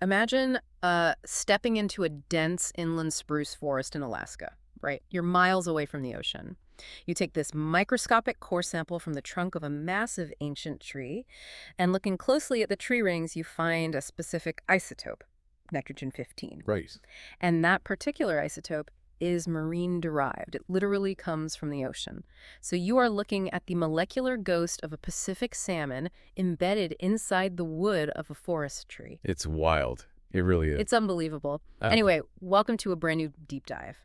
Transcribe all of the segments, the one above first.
Imagine stepping into a dense inland spruce forest in Alaska, right? You're miles away from the ocean. You take this microscopic core sample from the trunk of a massive ancient tree, and looking closely at the tree rings, you find a specific isotope, nitrogen-15. Right. And that particular isotope is marine derived. It literally comes from the ocean. So you are looking at the molecular ghost of a Pacific salmon embedded inside the wood of a forest tree. It's wild. It really is. It's unbelievable. Uh, Anyway, welcome to a brand new deep dive.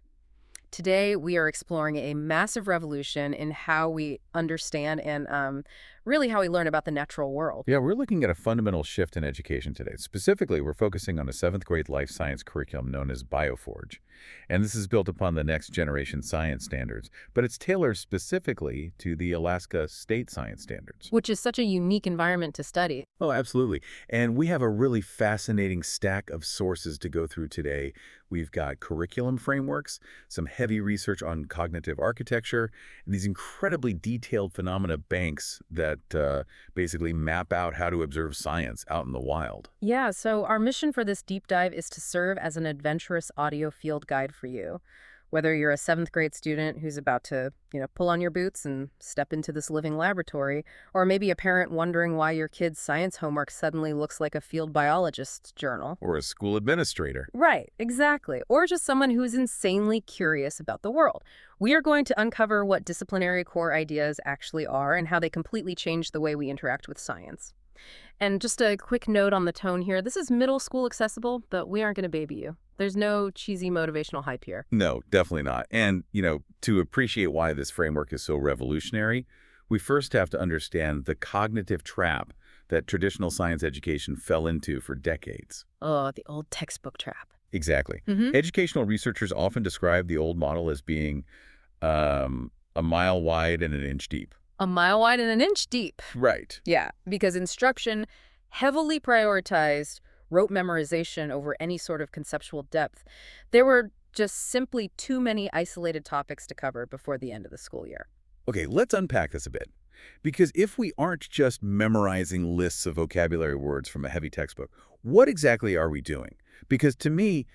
Today, we are exploring a massive revolution in how we understand and really how we learn about the natural world. Yeah, we're looking at a fundamental shift in education today. Specifically, we're focusing on a 7th grade life science curriculum known as Bioforge. And this is built upon the next generation science standards, but it's tailored specifically to the Alaska state science standards. Which is such a unique environment to study. Oh, absolutely. And we have a really fascinating stack of sources to go through today. We've got curriculum frameworks, some heavy research on cognitive architecture, and these incredibly detailed phenomena banks that basically map out how to observe science out in the wild. Yeah, so our mission for this deep dive is to serve as an adventurous audio field guide for you. Whether you're a 7th grade student who's about to, pull on your boots and step into this living laboratory, or maybe a parent wondering why your kid's science homework suddenly looks like a field biologist's journal. Or a school administrator. Right, exactly. Or just someone who is insanely curious about the world. We are going to uncover what disciplinary core ideas actually are and how they completely change the way we interact with science. And just a quick note on the tone here. This is middle school accessible, but we aren't going to baby you. There's no cheesy motivational hype here. No, definitely not. And, to appreciate why this framework is so revolutionary, we first have to understand the cognitive trap that traditional science education fell into for decades. Oh, the old textbook trap. Exactly. Educational researchers often describe the old model as being a mile wide and an inch deep. A mile wide and an inch deep. Right. Yeah, because instruction heavily prioritized rote memorization over any sort of conceptual depth. There were just simply too many isolated topics to cover before the end of the school year. Okay, let's unpack this a bit. Because if we aren't just memorizing lists of vocabulary words from a heavy textbook, what exactly are we doing? Because to me,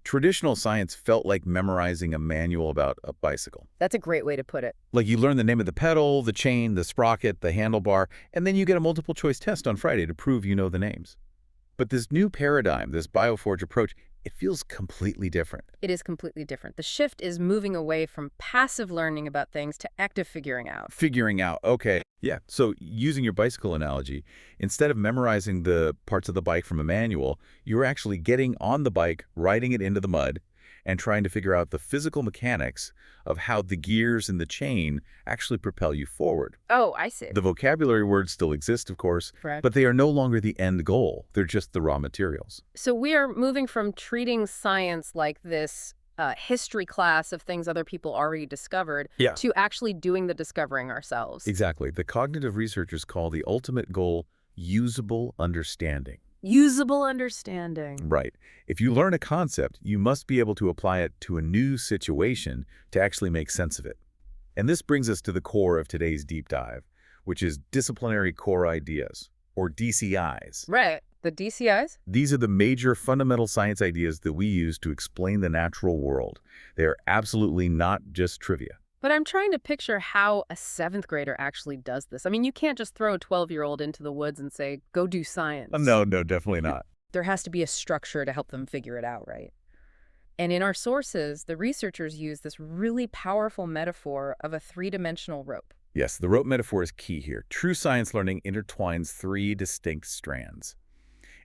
traditional science felt like memorizing a manual about a bicycle. That's a great way to put it. Like you learn the name of the pedal, the chain, the sprocket, the handlebar, and then you get a multiple choice test on Friday to prove you know the names. But this new paradigm, this Bioforge approach, it feels completely different. It is completely different. The shift is moving away from passive learning about things to active figuring out. Figuring out, okay. Yeah, so using your bicycle analogy, instead of memorizing the parts of the bike from a manual, you're actually getting on the bike, riding it into the mud, and trying to figure out the physical mechanics of how the gears in the chain actually propel you forward. Oh, I see. The vocabulary words still exist, of course, Correct. but they are no longer the end goal. They're just the raw materials. So we are moving from treating science like this history class of things other people already discovered to actually doing the discovering ourselves. Exactly. The cognitive researchers call the ultimate goal usable understanding. Usable understanding. Right. If you learn a concept, you must be able to apply it to a new situation to actually make sense of it. And this brings us to the core of today's deep dive, which is Disciplinary Core Ideas, or DCIs. Right. The DCIs? These are the major fundamental science ideas that we use to explain the natural world. They are absolutely not just trivia. But I'm trying to picture how a 7th grader actually does this. I mean, you can't just throw a 12-year-old into the woods and say, go do science. No, definitely not. There has to be a structure to help them figure it out, right? And in our sources, the researchers use this really powerful metaphor of a 3-dimensional rope. Yes, the rope metaphor is key here. True science learning intertwines 3 distinct strands.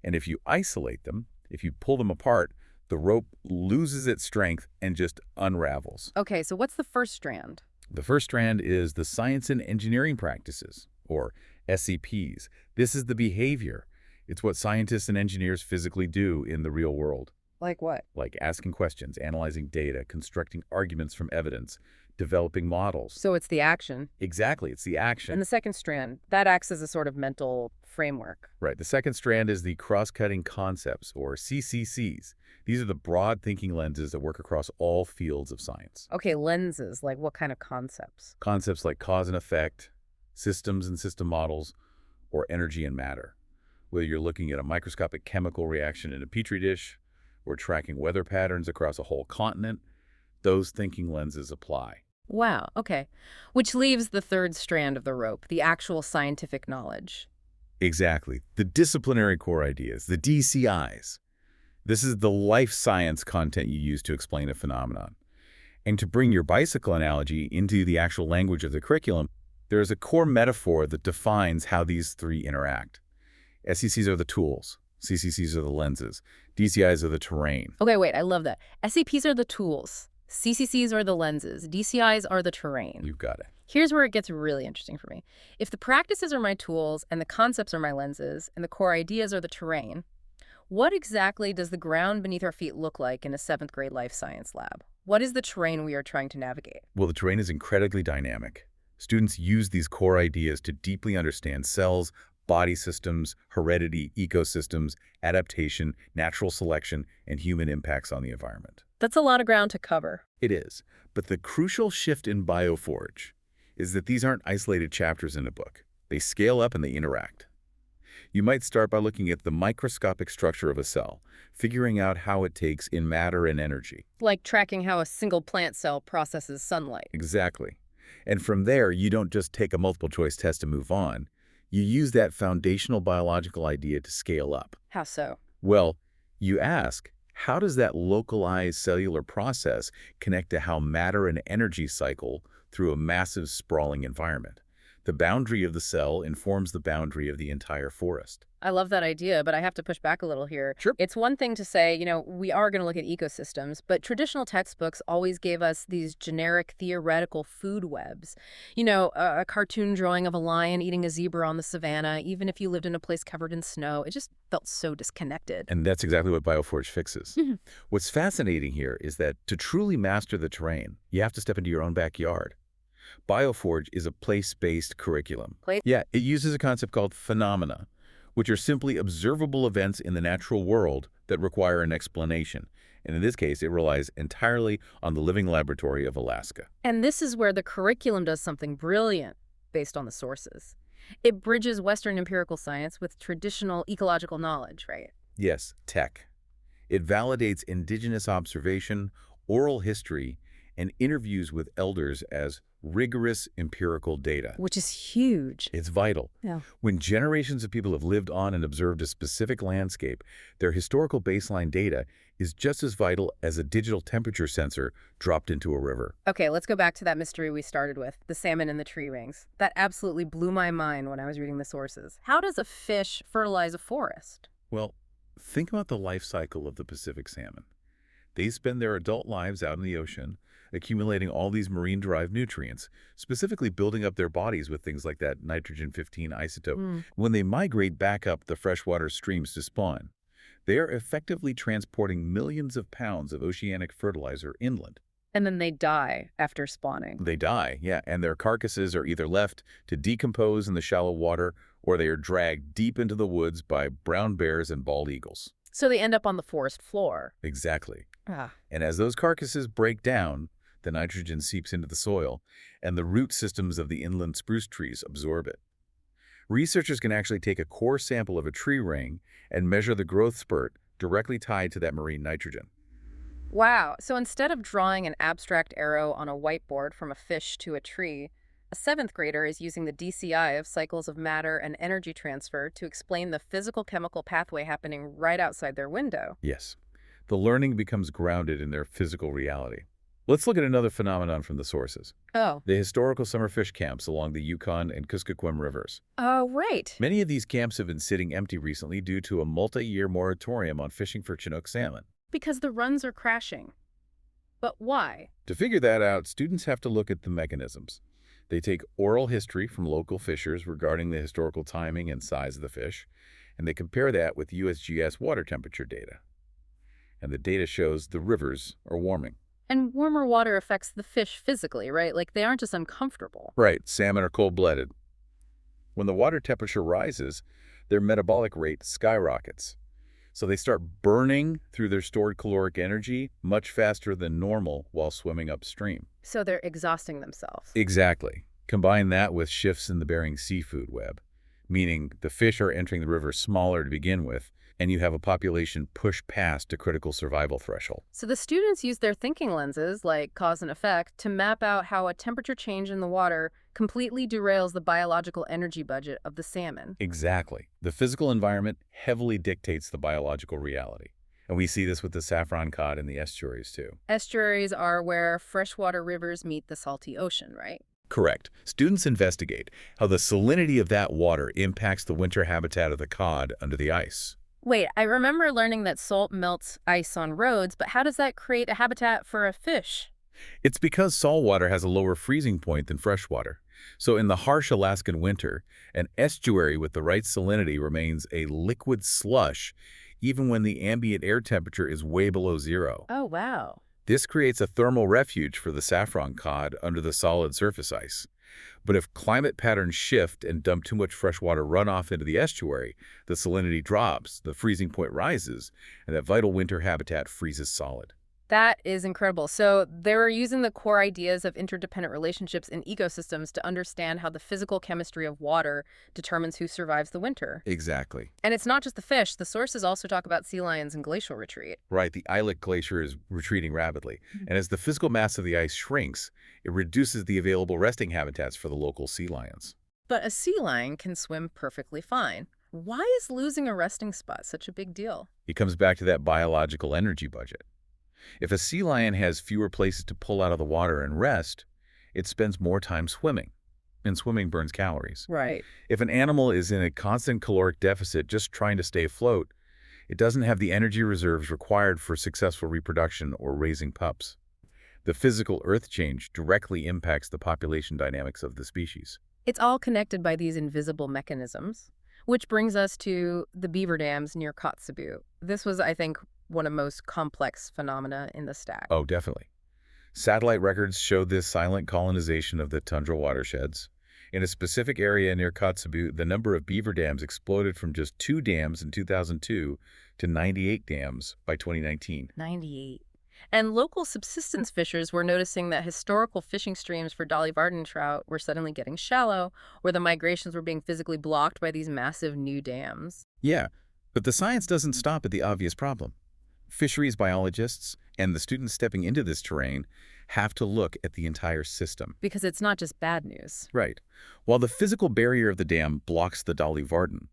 And if you isolate them, if you pull them apart, the rope loses its strength and just unravels. Okay, so what's the first strand? The first strand is the science and engineering practices, or SEPs. This is the behavior. It's what scientists and engineers physically do in the real world. Like what? Like asking questions, analyzing data, constructing arguments from evidence, developing models. So it's the action. Exactly, it's the action. And the second strand, that acts as a sort of mental framework. Right. The second strand is the Crosscutting Concepts, or CCCs. These are the broad thinking lenses that work across all fields of science. Okay, lenses, like what kind of concepts? Concepts like cause and effect, systems and system models, or energy and matter. Whether you're looking at a microscopic chemical reaction in a petri dish or tracking weather patterns across a whole continent, those thinking lenses apply. Wow, okay. Which leaves the third strand of the rope, the actual scientific knowledge. Exactly. The disciplinary core ideas, the DCIs. This is the life science content you use to explain a phenomenon. And to bring your bicycle analogy into the actual language of the curriculum, there is a core metaphor that defines how these three interact. SECs are the tools, CCCs are the lenses, DCIs are the terrain. Okay, wait, I love that. SEPs are the tools. CCCs are the lenses. DCIs are the terrain. You've got it. Here's where it gets really interesting for me. If the practices are my tools and the concepts are my lenses and the core ideas are the terrain, what exactly does the ground beneath our feet look like in a 7th grade life science lab? What is the terrain we are trying to navigate? Well, the terrain is incredibly dynamic. Students use these core ideas to deeply understand cells, body systems, heredity, ecosystems, adaptation, natural selection, and human impacts on the environment. That's a lot of ground to cover. It is. But the crucial shift in Bioforge is that these aren't isolated chapters in a book. They scale up and they interact. You might start by looking at the microscopic structure of a cell, figuring out how it takes in matter and energy. Like tracking how a single plant cell processes sunlight. Exactly. And from there, you don't just take a multiple choice test to move on. You use that foundational biological idea to scale up. How so? Well, you ask, how does that localized cellular process connect to how matter and energy cycle through a massive sprawling environment? The boundary of the cell informs the boundary of the entire forest. I love that idea, but I have to push back a little here. Sure. It's one thing to say, we are going to look at ecosystems, but traditional textbooks always gave us these generic theoretical food webs. A cartoon drawing of a lion eating a zebra on the savannah, even if you lived in a place covered in snow. It just felt so disconnected. And that's exactly what Bioforge fixes. What's fascinating here is that to truly master the terrain, you have to step into your own backyard. Bioforge is a place-based curriculum. Yeah, it uses a concept called phenomena, which are simply observable events in the natural world that require an explanation. And in this case, it relies entirely on the living laboratory of Alaska. And this is where the curriculum does something brilliant based on the sources. It bridges Western empirical science with traditional ecological knowledge, right? Yes, tech. It validates indigenous observation, oral history, and interviews with elders as rigorous empirical data. Which is huge. It's vital. Yeah. When generations of people have lived on and observed a specific landscape, their historical baseline data is just as vital as a digital temperature sensor dropped into a river. Okay, let's go back to that mystery we started with, the salmon in the tree rings. That absolutely blew my mind when I was reading the sources. How does a fish fertilize a forest? Well, think about the life cycle of the Pacific salmon. They spend their adult lives out in the ocean, accumulating all these marine-derived nutrients, specifically building up their bodies with things like that nitrogen-15 isotope. When they migrate back up the freshwater streams to spawn, they are effectively transporting millions of pounds of oceanic fertilizer inland. And then they die after spawning. They die, yeah, and their carcasses are either left to decompose in the shallow water or they are dragged deep into the woods by brown bears and bald eagles. So they end up on the forest floor. Exactly. Ah. And as those carcasses break down, the nitrogen seeps into the soil, and the root systems of the inland spruce trees absorb it. Researchers can actually take a core sample of a tree ring and measure the growth spurt directly tied to that marine nitrogen. Wow. So instead of drawing an abstract arrow on a whiteboard from a fish to a tree, a 7th grader is using the DCI of cycles of matter and energy transfer to explain the physical chemical pathway happening right outside their window. Yes. The learning becomes grounded in their physical reality. Let's look at another phenomenon from the sources. Oh. The historical summer fish camps along the Yukon and Kuskokwim rivers. Oh, right. Many of these camps have been sitting empty recently due to a multi-year moratorium on fishing for Chinook salmon. Because the runs are crashing. But why? To figure that out, students have to look at the mechanisms. They take oral history from local fishers regarding the historical timing and size of the fish, and they compare that with USGS water temperature data. And the data shows the rivers are warming. And warmer water affects the fish physically, right? Like they aren't just uncomfortable. Right, salmon are cold-blooded. When the water temperature rises, their metabolic rate skyrockets. So they start burning through their stored caloric energy much faster than normal while swimming upstream. So they're exhausting themselves. Exactly. Combine that with shifts in the Bering seafood web, meaning the fish are entering the river smaller to begin with, and you have a population push past a critical survival threshold. So the students use their thinking lenses, like cause and effect, to map out how a temperature change in the water completely derails the biological energy budget of the salmon. Exactly. The physical environment heavily dictates the biological reality. And we see this with the saffron cod in the estuaries, too. Estuaries are where freshwater rivers meet the salty ocean, right? Correct. Students investigate how the salinity of that water impacts the winter habitat of the cod under the ice. Wait, I remember learning that salt melts ice on roads, but how does that create a habitat for a fish? It's because saltwater has a lower freezing point than freshwater. So in the harsh Alaskan winter, an estuary with the right salinity remains a liquid slush even when the ambient air temperature is way below zero. Oh, wow. This creates a thermal refuge for the saffron cod under the solid surface ice. But if climate patterns shift and dump too much freshwater runoff into the estuary, the salinity drops, the freezing point rises, and that vital winter habitat freezes solid. That is incredible. So they were using the core ideas of interdependent relationships in ecosystems to understand how the physical chemistry of water determines who survives the winter. Exactly. And it's not just the fish. The sources also talk about sea lions and glacial retreat. Right, the Eilish Glacier is retreating rapidly, and as the physical mass of the ice shrinks, it reduces the available resting habitats for the local sea lions. But a sea lion can swim perfectly fine. Why is losing a resting spot such a big deal? It comes back to that biological energy budget. If a sea lion has fewer places to pull out of the water and rest, it spends more time swimming, and swimming burns calories. Right. If an animal is in a constant caloric deficit just trying to stay afloat, it doesn't have the energy reserves required for successful reproduction or raising pups. The physical earth change directly impacts the population dynamics of the species. It's all connected by these invisible mechanisms, which brings us to the beaver dams near Kotzebue. This was, I think, one of the most complex phenomena in the stack. Oh, definitely. Satellite records show this silent colonization of the tundra watersheds. In a specific area near Kotzebue, the number of beaver dams exploded from just 2 dams in 2002 to 98 dams by 2019. 98. And local subsistence fishers were noticing that historical fishing streams for Dolly Varden trout were suddenly getting shallow, where the migrations were being physically blocked by these massive new dams. Yeah, but the science doesn't stop at the obvious problem. Fisheries biologists and the students stepping into this terrain have to look at the entire system. Because it's not just bad news. Right. While the physical barrier of the dam blocks the Dolly Varden,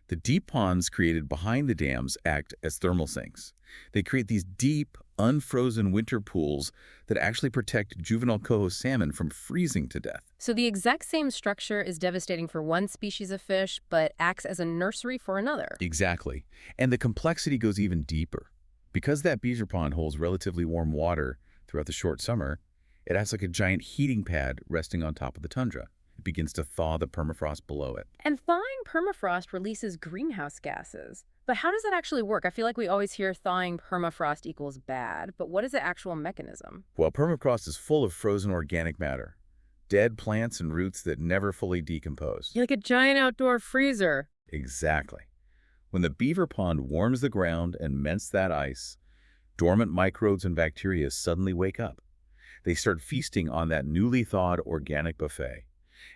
the deep ponds created behind the dams act as thermal sinks. They create these deep, unfrozen winter pools that actually protect juvenile coho salmon from freezing to death. So the exact same structure is devastating for one species of fish, but acts as a nursery for another. Exactly. And the complexity goes even deeper. Because that beaver pond holds relatively warm water throughout the short summer, it acts like a giant heating pad resting on top of the tundra. It begins to thaw the permafrost below it. And thawing permafrost releases greenhouse gases. But how does that actually work? I feel like we always hear thawing permafrost equals bad, but what is the actual mechanism? Well, permafrost is full of frozen organic matter, dead plants and roots that never fully decompose. Like a giant outdoor freezer. Exactly. When the beaver pond warms the ground and melts that ice, dormant microbes and bacteria suddenly wake up. They start feasting on that newly thawed organic buffet.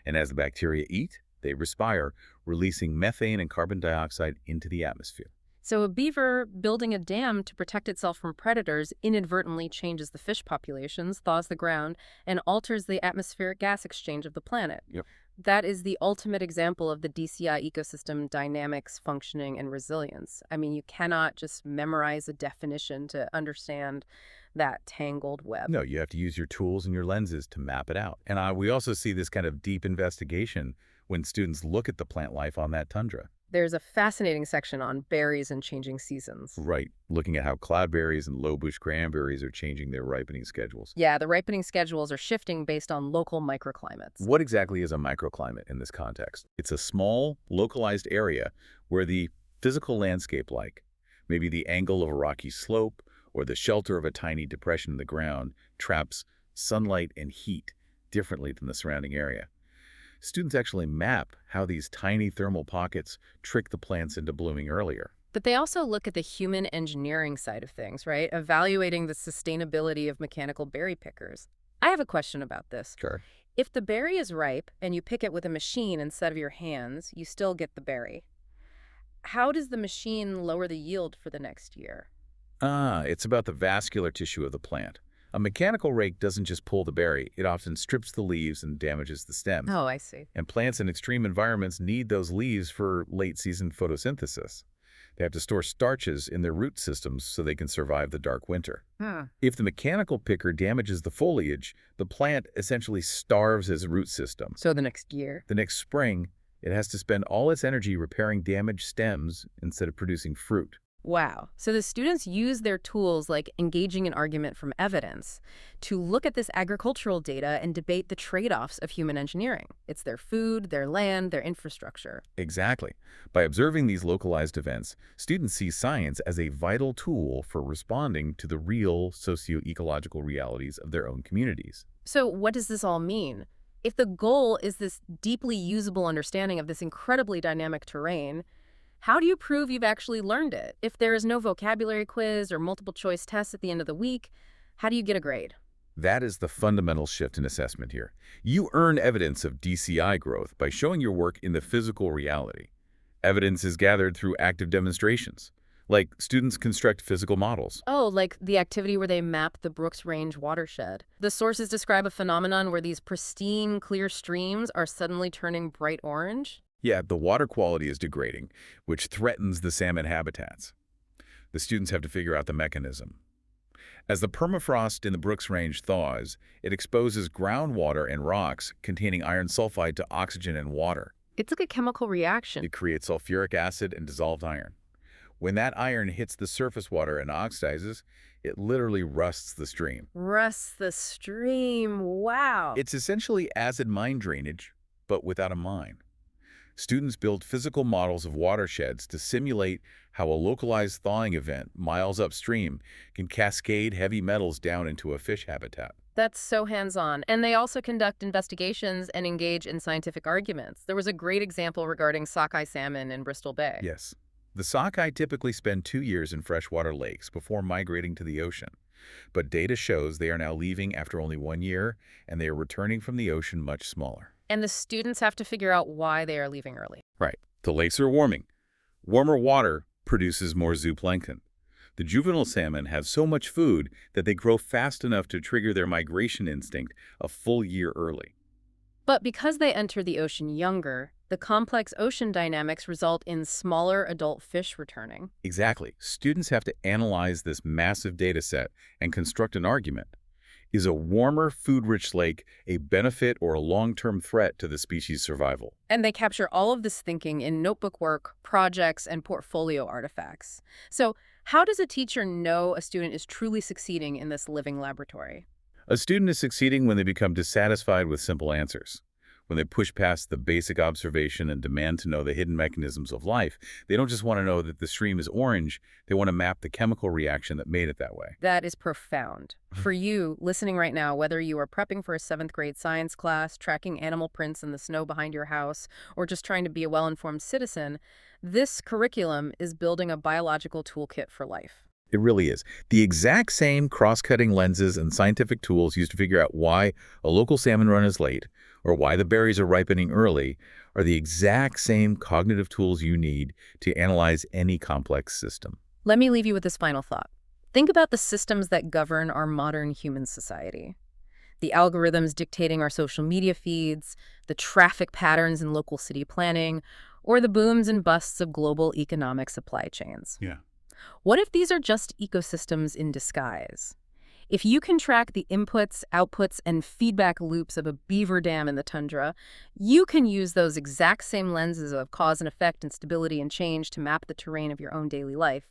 And as the bacteria eat, they respire, releasing methane and carbon dioxide into the atmosphere. So a beaver building a dam to protect itself from predators inadvertently changes the fish populations, thaws the ground, and alters the atmospheric gas exchange of the planet. Yep. That is the ultimate example of the DCI ecosystem dynamics, functioning, and resilience. I mean, you cannot just memorize a definition to understand that tangled web. No, you have to use your tools and your lenses to map it out. And we also see this kind of deep investigation when students look at the plant life on that tundra. There's a fascinating section on berries and changing seasons. Right, looking at how cloudberries and low-bush cranberries are changing their ripening schedules. Yeah, the ripening schedules are shifting based on local microclimates. What exactly is a microclimate in this context? It's a small, localized area where the physical landscape, like maybe the angle of a rocky slope or the shelter of a tiny depression in the ground, traps sunlight and heat differently than the surrounding area. Students actually map how these tiny thermal pockets trick the plants into blooming earlier. But they also look at the human engineering side of things, right? Evaluating the sustainability of mechanical berry pickers. I have a question about this. Sure. If the berry is ripe and you pick it with a machine instead of your hands, you still get the berry. How does the machine lower the yield for the next year? It's about the vascular tissue of the plant. A mechanical rake doesn't just pull the berry, it often strips the leaves and damages the stems. Oh, I see. And plants in extreme environments need those leaves for late-season photosynthesis. They have to store starches in their root systems so they can survive the dark winter. Hmm. If the mechanical picker damages the foliage, the plant essentially starves its root system. So the next year. The next spring, it has to spend all its energy repairing damaged stems instead of producing fruit. Wow. So the students use their tools like engaging an argument from evidence to look at this agricultural data and debate the trade-offs of human engineering. It's their food, their land, their infrastructure. Exactly. By observing these localized events, students see science as a vital tool for responding to the real socio-ecological realities of their own communities. So what does this all mean? If the goal is this deeply usable understanding of this incredibly dynamic terrain, how do you prove you've actually learned it? If there is no vocabulary quiz or multiple choice tests at the end of the week, how do you get a grade? That is the fundamental shift in assessment here. You earn evidence of DCI growth by showing your work in the physical reality. Evidence is gathered through active demonstrations, like students construct physical models. Oh, like the activity where they map the Brooks Range watershed. The sources describe a phenomenon where these pristine, clear streams are suddenly turning bright orange. Yeah, the water quality is degrading, which threatens the salmon habitats. The students have to figure out the mechanism. As the permafrost in the Brooks Range thaws, it exposes groundwater and rocks containing iron sulfide to oxygen and water. It's like a chemical reaction. It creates sulfuric acid and dissolved iron. When that iron hits the surface water and oxidizes, it literally rusts the stream. Rusts the stream. Wow. It's essentially acid mine drainage, but without a mine. Students build physical models of watersheds to simulate how a localized thawing event miles upstream can cascade heavy metals down into a fish habitat. That's so hands-on. And they also conduct investigations and engage in scientific arguments. There was a great example regarding sockeye salmon in Bristol Bay. Yes. The sockeye typically spend 2 years in freshwater lakes before migrating to the ocean. But data shows they are now leaving after only 1 year, and they are returning from the ocean much smaller. And the students have to figure out why they are leaving early. Right. The lakes are warming. Warmer water produces more zooplankton. The juvenile salmon have so much food that they grow fast enough to trigger their migration instinct a full year early. But because they enter the ocean younger, the complex ocean dynamics result in smaller adult fish returning. Exactly. Students have to analyze this massive data set and construct an argument. Is a warmer, food-rich lake a benefit or a long-term threat to the species' survival? And they capture all of this thinking in notebook work, projects, and portfolio artifacts. So how does a teacher know a student is truly succeeding in this living laboratory? A student is succeeding when they become dissatisfied with simple answers. When they push past the basic observation and demand to know the hidden mechanisms of life, they don't just want to know that the stream is orange, they want to map the chemical reaction that made it that way. That is profound. For you, listening right now, whether you are prepping for a 7th grade science class, tracking animal prints in the snow behind your house, or just trying to be a well-informed citizen, this curriculum is building a biological toolkit for life. It really is. The exact same cross-cutting lenses and scientific tools used to figure out why a local salmon run is late or why the berries are ripening early are the exact same cognitive tools you need to analyze any complex system. Let me leave you with this final thought. Think about the systems that govern our modern human society. The algorithms dictating our social media feeds, the traffic patterns in local city planning, or the booms and busts of global economic supply chains. Yeah. What if these are just ecosystems in disguise? If you can track the inputs, outputs, and feedback loops of a beaver dam in the tundra, you can use those exact same lenses of cause and effect and stability and change to map the terrain of your own daily life.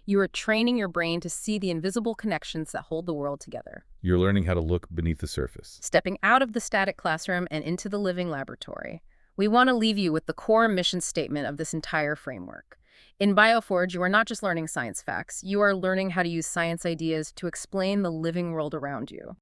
You are training your brain to see the invisible connections that hold the world together. You're learning how to look beneath the surface. Stepping out of the static classroom and into the living laboratory, we want to leave you with the core mission statement of this entire framework. In Bioforge, you are not just learning science facts, you are learning how to use science ideas to explain the living world around you.